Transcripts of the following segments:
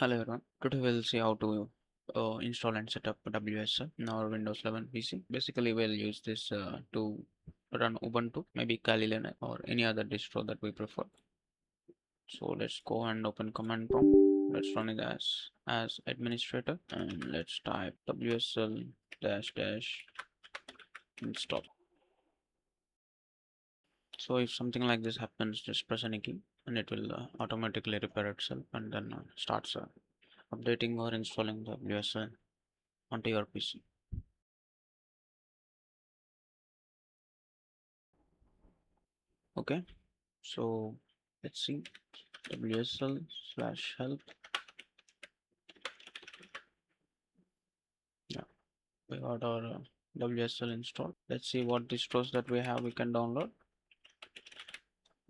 Hello everyone. Today we'll see how to install and set up WSL in our Windows 11 PC. Basically, we'll use this to run Ubuntu, maybe Kali Linux or any other distro that we prefer. So let's go and open command prompt. Let's run it as administrator and let's type WSL dash dash install. So if something like this happens, just press any key and it will automatically repair itself and then starts updating or installing the WSL onto your PC. Okay, so let's see WSL/help. Yeah, we got our WSL installed. Let's see what distros that we have we can download.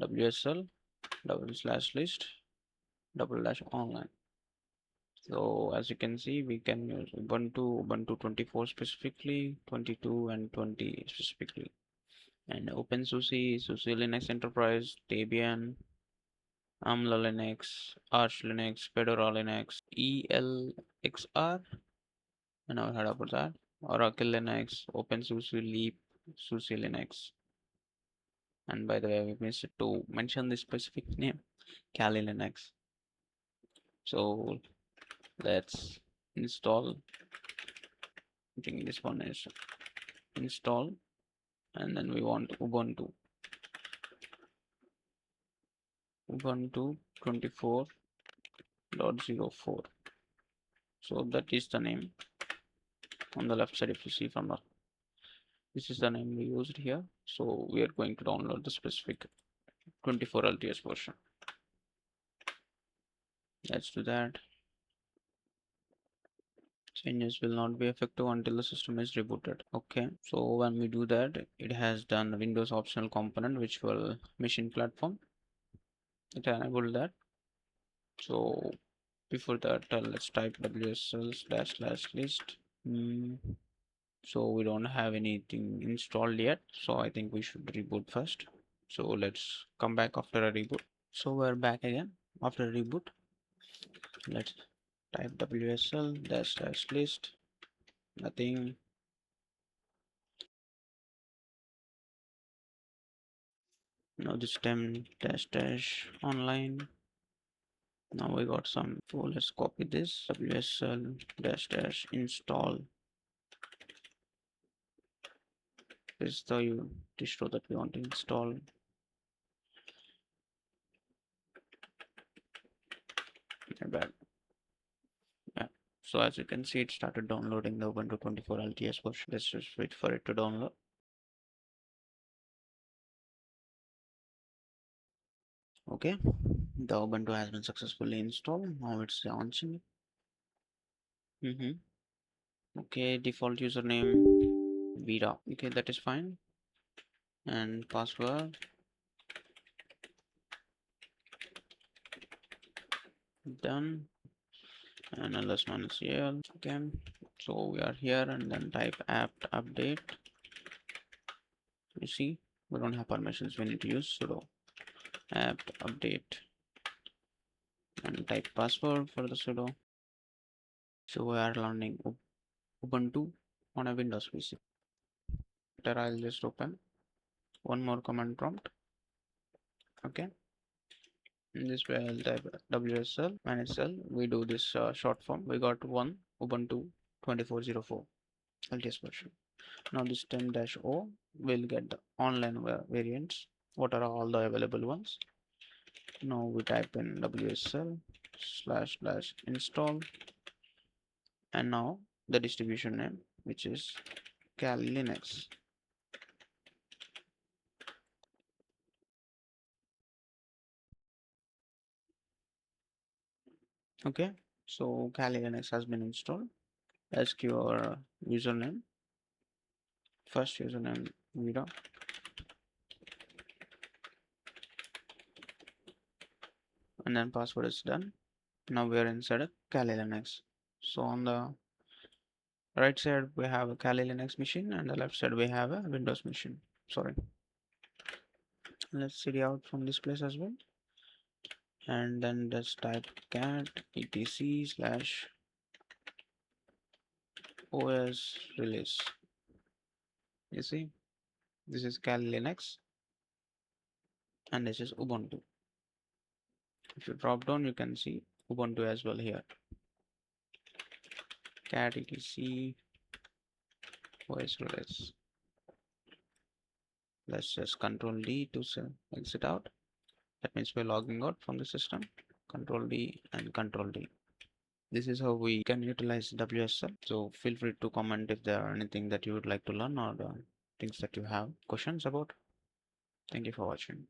WSL /list /online. So as you can see, we can use Ubuntu 24 specifically, 22 and 20 specifically, and OpenSUSE, SUSE Linux Enterprise, Debian, AMLA Linux, Arch Linux, Fedora Linux, ELXR. I never heard about that. Oracle Linux, OpenSUSE, Leap, SUSE Linux. And by the way, we missed to mention the specific name, Kali Linux. So let's install. I think this one is install, and then we want Ubuntu 24.04. So that is the name on the left side. If you see from the, this is the name we used here. So we are going to download the specific 24 LTS version. Let's do that. Changes will not be effective until the system is rebooted. Okay, so when we do that, it has done the Windows optional component virtual machine platform. It enabled that. So before that, let's type WSL/list. So we don't have anything installed yet, so I think we should reboot first. So let's come back after a reboot. So we're back again after a reboot. Let's type WSL/list. Nothing. Now this time dash online. Now we got some. So let's copy this WSL dash install. This is the distro that we want to install. Bad. Yeah. So as you can see, it started downloading the Ubuntu 24 LTS version. Let's just wait for it to download. Okay, the Ubuntu has been successfully installed. Now it's launching. Okay, default username Vida. Okay, that is fine. And password done. And ls-cl. Okay, so we are here and then type apt update. You see, we don't have permissions. We need to use sudo apt update and type password for the sudo. So we are learning Ubuntu on a Windows PC. Later I'll just open one more command prompt. Okay, in this way I'll type WSL manage cell. We do this short form. We got one Ubuntu 24.04 LTS version. Now this 10-O will get the online variants. What are all the available ones? Now we type in WSL/install, and now the distribution name, which is Kali Linux. Okay, so Kali Linux has been installed. Let's give our username. First username Vida, and then password is done. Now we are inside a Kali Linux. So on the right side we have a Kali Linux machine, and the left side we have a Windows machine. Sorry. Let's cd out from this place as well. and then just type cat etc slash os release. You see, this is Kali Linux and this is Ubuntu. If you drop down, you can see Ubuntu as well here. Cat etc os release. Let's just Control D to exit out. That means we're logging out from the system. Control D and Control D. This is how we can utilize WSL. So feel free to comment if there are anything that you would like to learn or things that you have questions about. Thank you for watching.